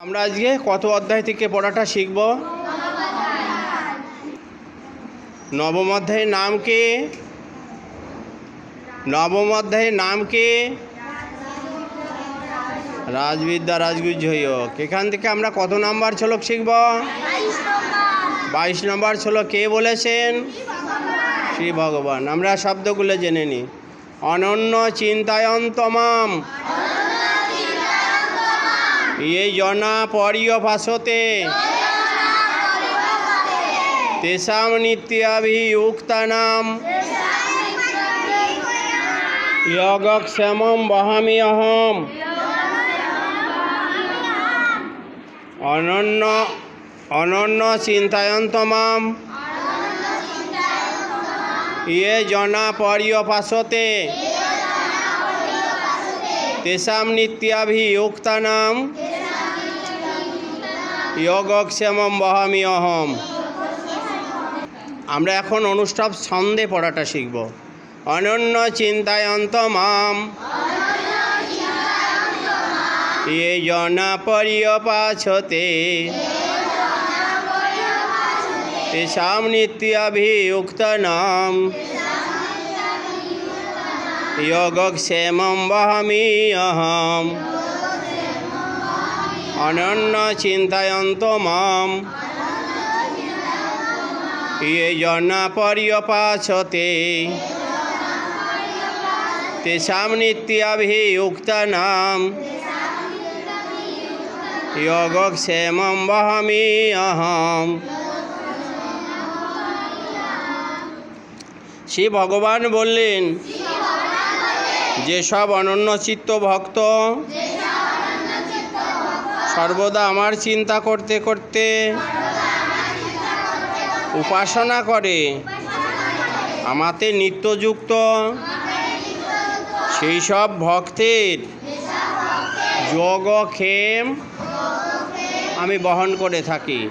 আমরা আজকে কত অধ্যায় থেকে পড়াটা শিখব? নবম অধ্যায়ের নাম কি? নবম অধ্যায়ের নাম কি? রাজবিদ্যা রাজগুহ্য। এখান থেকে আমরা কত নাম্বার শ্লোক শিখব? 22 নম্বর শ্লোক কে বলেছেন? শ্রী ভগবান। আমরা শব্দগুলো জেনে নিই। অনন্য চিন্তায়ন্তমাম ये जना पर्यभासते तेषां नित्याभियुक्तानां योगक्षेमं वहामि अहम्। अनन्य चिन्तयन्तमां ये जना पर्यभासते तेषां नित्याभियुक्तानां योगक्षेमं वहामि अहम्। আমরা এখন অনুষ্ঠব ছন্দে পড়াটা শিখব। অনন্য চিন্তায়ন্তমাম ये जना पर्यपासते तेषां नित्याभियुक्तानां योगक्षेमं वहामि अहम्। अनन्य चिन्तयन्तमां ये जना पर्यपासते तेषां नित्याभियुक्तानां योगक्षेमं वहामि अहम्। শ্রী ভগবান বললেন, যেসব অনন্যচিত্ত ভক্ত সর্বদা আমার চিন্তা করতে করতে উপাসনা করে, আমাতে নিত্যযুক্ত, সেই সব ভক্তের যোগক্ষেম আমি বহন করে থাকি।